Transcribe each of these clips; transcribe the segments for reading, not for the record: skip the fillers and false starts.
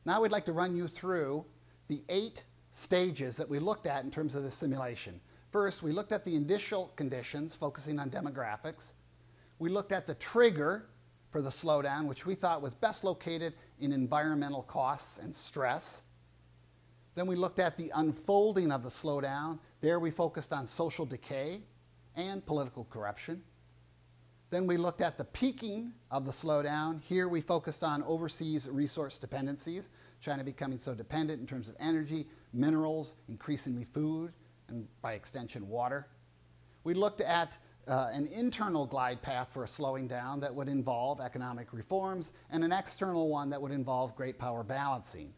Now we'd like to run you through the 8 stages that we looked at in terms of this simulation. First, we looked at the initial conditions, focusing on demographics. We looked at the trigger for the slowdown, which we thought was best located in environmental costs and stress. Then we looked at the unfolding of the slowdown. There we focused on social decay and political corruption. Then we looked at the peaking of the slowdown. Here we focused on overseas resource dependencies, China becoming so dependent in terms of energy, minerals, increasingly food, and by extension water. We looked at an internal glide path for a slowing down that would involve economic reforms, and an external one that would involve great power balancing.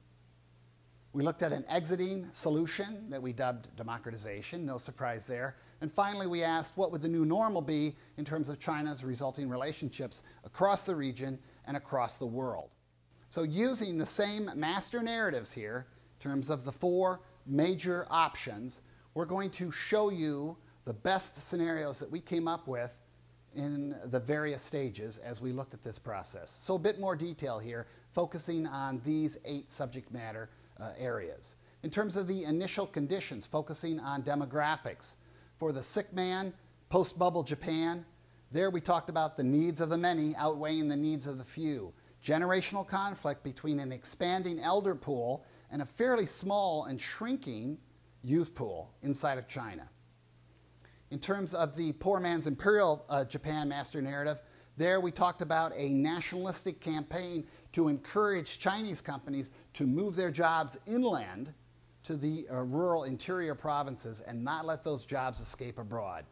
We looked at an exiting solution that we dubbed democratization, no surprise there. And finally, we asked what would the new normal be in terms of China's resulting relationships across the region and across the world. So using the same master narratives here, in terms of the 4 major options, we're going to show you the best scenarios that we came up with in the various stages as we looked at this process. So a bit more detail here, focusing on these 8 subject matter areas. In terms of the initial conditions, focusing on demographics. For the sick man, post-bubble Japan, there we talked about the needs of the many outweighing the needs of the few. Generational conflict between an expanding elder pool and a fairly small and shrinking youth pool inside of China. In terms of the poor man's imperial Japan master narrative, there we talked about a nationalistic campaign to encourage Chinese companies to move their jobs inland to the rural interior provinces and not let those jobs escape abroad.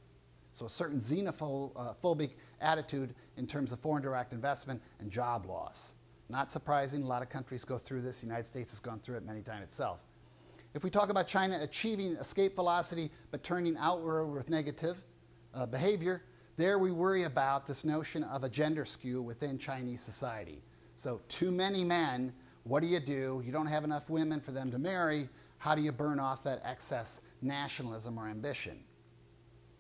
So a certain xenophobic attitude in terms of foreign direct investment and job loss. Not surprising, a lot of countries go through this. The United States has gone through it many times itself. If we talk about China achieving escape velocity but turning outward with negative behavior, there we worry about this notion of a gender skew within Chinese society. So too many men, what do? You don't have enough women for them to marry. How do you burn off that excess nationalism or ambition?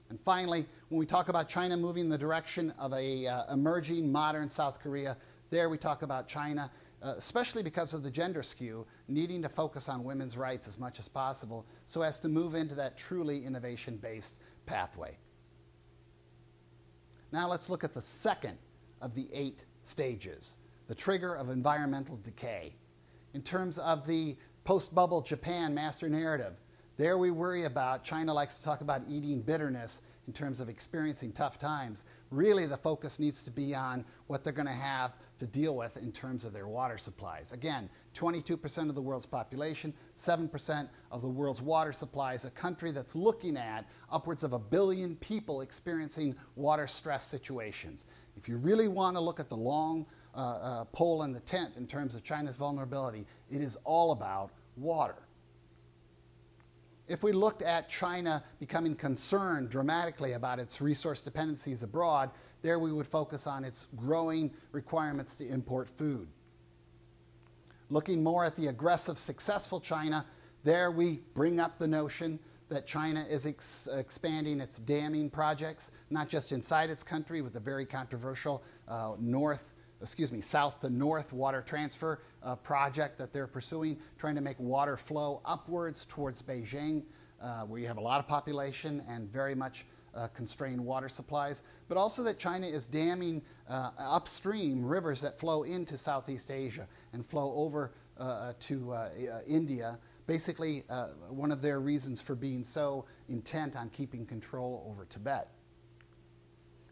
And finally, when we talk about China moving in the direction of a emerging modern South Korea, there we talk about China, especially because of the gender skew, needing to focus on women's rights as much as possible so as to move into that truly innovation-based pathway. Now let's look at the second of the 8 stages, the trigger of environmental decay. In terms of the post-bubble Japan master narrative, there we worry about, China likes to talk about eating bitterness in terms of experiencing tough times. Really the focus needs to be on what they're going to have to deal with in terms of their water supplies. Again, 22% of the world's population, 7% of the world's water supplies, a country that's looking at upwards of 1 billion people experiencing water stress situations. If you really want to look at the long pole in the tent in terms of China's vulnerability, it is all about water. If we looked at China becoming concerned dramatically about its resource dependencies abroad, there we would focus on its growing requirements to import food. Looking more at the aggressive, successful China, there we bring up the notion that China is expanding its damming projects, not just inside its country with the very controversial south to north water transfer project that they're pursuing, trying to make water flow upwards towards Beijing, where you have a lot of population and very much constrained water supplies, but also that China is damming upstream rivers that flow into Southeast Asia and flow over to India. Basically, one of their reasons for being so intent on keeping control over Tibet.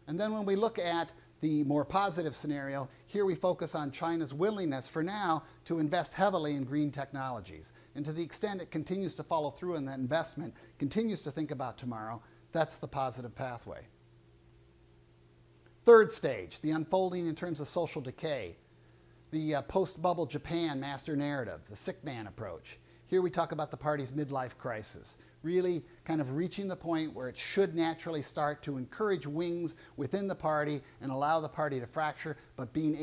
And then when we look at the more positive scenario, here we focus on China's willingness for now to invest heavily in green technologies. And to the extent it continues to follow through in that investment, continues to think about tomorrow, that's the positive pathway. Third stage, the unfolding in terms of social decay. The post-bubble Japan master narrative, the sick man approach. Here we talk about the party's midlife crisis, really kind of reaching the point where it should naturally start to encourage wings within the party and allow the party to fracture, but being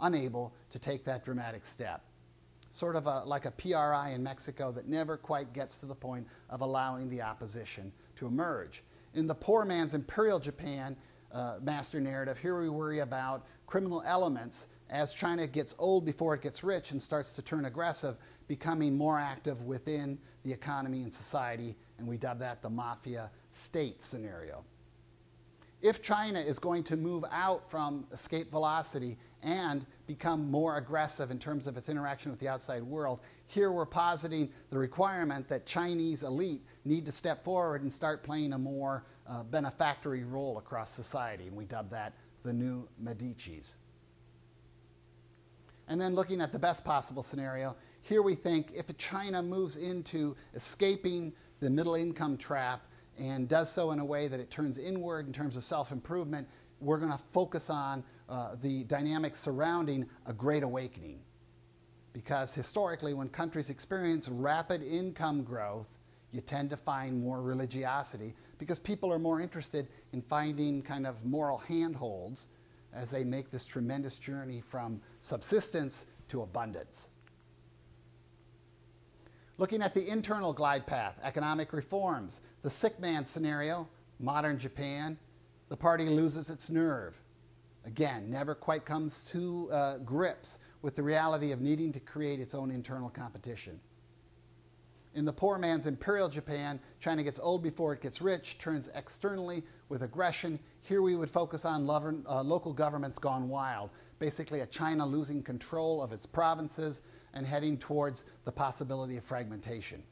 unable to take that dramatic step. Sort of like a PRI in Mexico that never quite gets to the point of allowing the opposition to emerge. In the poor man's imperial Japan master narrative, here we worry about criminal elements as China gets old before it gets rich and starts to turn aggressive, becoming more active within the economy and society, and we dub that the mafia state scenario. If China is going to move out from escape velocity and become more aggressive in terms of its interaction with the outside world, here we're positing the requirement that Chinese elite need to step forward and start playing a more benefactory role across society, and we dub that the new Medicis. And then looking at the best possible scenario, here we think if China moves into escaping the middle income trap and does so in a way that it turns inward in terms of self-improvement, we're going to focus on the dynamics surrounding a great awakening. Because historically, when countries experience rapid income growth, you tend to find more religiosity because people are more interested in finding kind of moral handholds as they make this tremendous journey from subsistence to abundance. Looking at the internal glide path, economic reforms, the sick man scenario, modern Japan, the party loses its nerve. Again, never quite comes to grips with the reality of needing to create its own internal competition. In the poor man's imperial Japan, China gets old before it gets rich, turns externally with aggression. Here we would focus on local governments gone wild, basically a China losing control of its provinces and heading towards the possibility of fragmentation.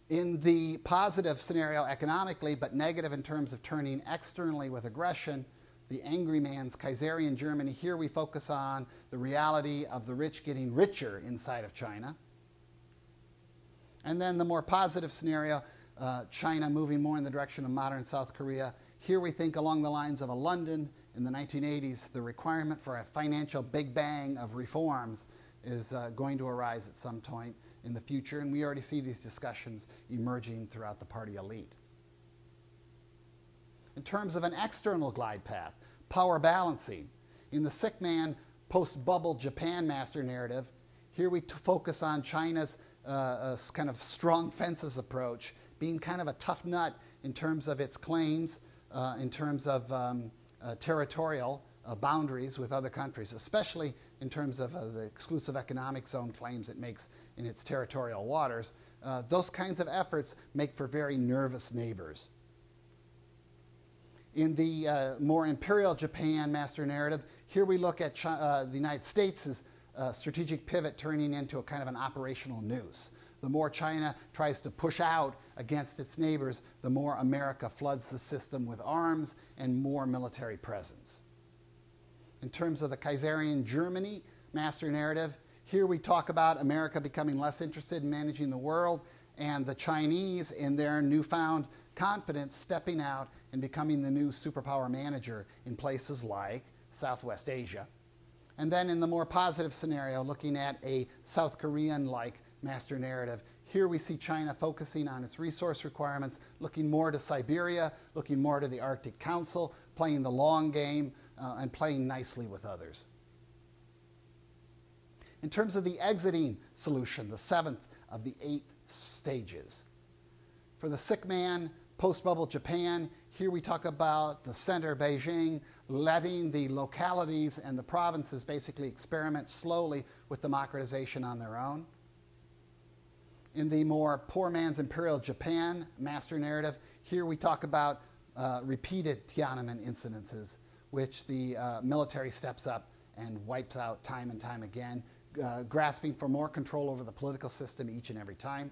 In the positive scenario economically, but negative in terms of turning externally with aggression, the angry man's Kaiserian Germany, here we focus on the reality of the rich getting richer inside of China. And then the more positive scenario, China moving more in the direction of modern South Korea. Here we think along the lines of a London in the 1980s, the requirement for a financial big bang of reforms is going to arise at some point in the future, and we already see these discussions emerging throughout the party elite. In terms of an external glide path, power balancing. In the sick man post-bubble Japan master narrative, here we focus on China's kind of strong fences approach, being kind of a tough nut in terms of its claims, in terms of territorial boundaries with other countries, especially in terms of the exclusive economic zone claims it makes in its territorial waters. Those kinds of efforts make for very nervous neighbors. In the more imperial Japan master narrative, here we look at the United States' strategic pivot turning into a kind of an operational noose. The more China tries to push out against its neighbors, the more America floods the system with arms and more military presence. In terms of the Kaiserian Germany master narrative, here we talk about America becoming less interested in managing the world and the Chinese, in their newfound confidence, stepping out and becoming the new superpower manager in places like Southwest Asia. And then in the more positive scenario, looking at a South Korean-like master narrative, here we see China focusing on its resource requirements, looking more to Siberia, looking more to the Arctic Council, playing the long game, and playing nicely with others. In terms of the exiting solution, the seventh of the 8 stages. For the sick man, post-bubble Japan, here we talk about the center, Beijing, letting the localities and the provinces basically experiment slowly with democratization on their own. In the more poor man's imperial Japan master narrative, here we talk about repeated Tiananmen incidences, which the military steps up and wipes out time and time again, grasping for more control over the political system each and every time.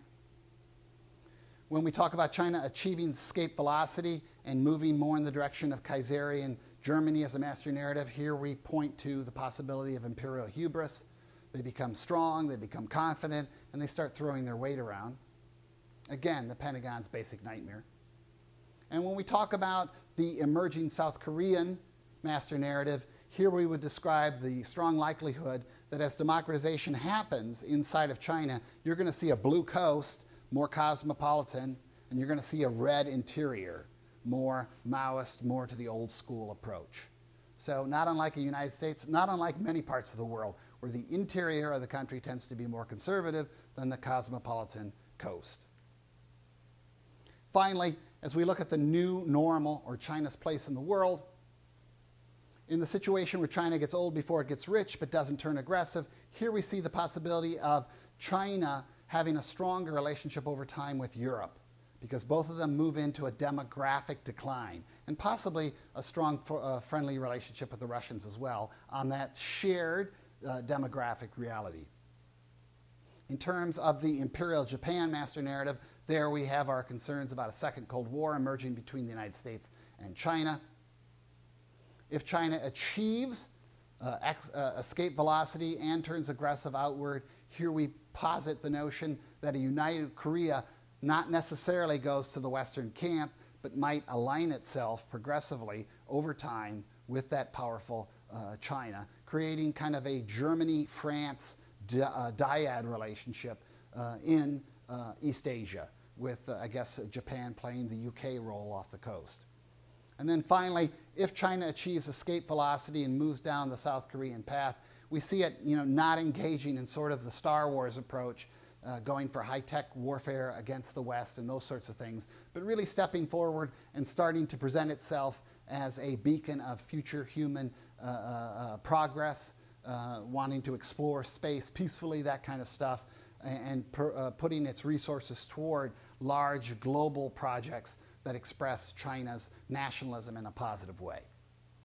When we talk about China achieving escape velocity and moving more in the direction of Kaiserian Germany as a master narrative, here we point to the possibility of imperial hubris. They become strong, they become confident, and they start throwing their weight around. Again, the Pentagon's basic nightmare. And when we talk about the emerging South Korean master narrative, here we would describe the strong likelihood that as democratization happens inside of China, you're going to see a blue coast, more cosmopolitan, and you're going to see a red interior, more Maoist, more to the old school approach. So not unlike the United States, not unlike many parts of the world, where the interior of the country tends to be more conservative than the cosmopolitan coast. Finally, as we look at the new normal, or China's place in the world, In the situation where China gets old before it gets rich but doesn't turn aggressive, here we see the possibility of China having a stronger relationship over time with Europe, because both of them move into a demographic decline, and possibly a strong friendly relationship with the Russians as well on that shared demographic reality. In terms of the Imperial Japan master narrative, there we have our concerns about a second Cold War emerging between the United States and China. If China achieves escape velocity and turns aggressive outward, here we posit the notion that a united Korea not necessarily goes to the Western camp, but might align itself progressively over time with that powerful China, creating kind of a Germany-France dyad relationship in East Asia, with, I guess, Japan playing the UK role off the coast. And then finally, if China achieves escape velocity and moves down the South Korean path, we see it not engaging in sort of the Star Wars approach, going for high-tech warfare against the West and those sorts of things, but really stepping forward and starting to present itself as a beacon of future human progress, wanting to explore space peacefully, that kind of stuff, and putting its resources toward large global projects that express China's nationalism in a positive way.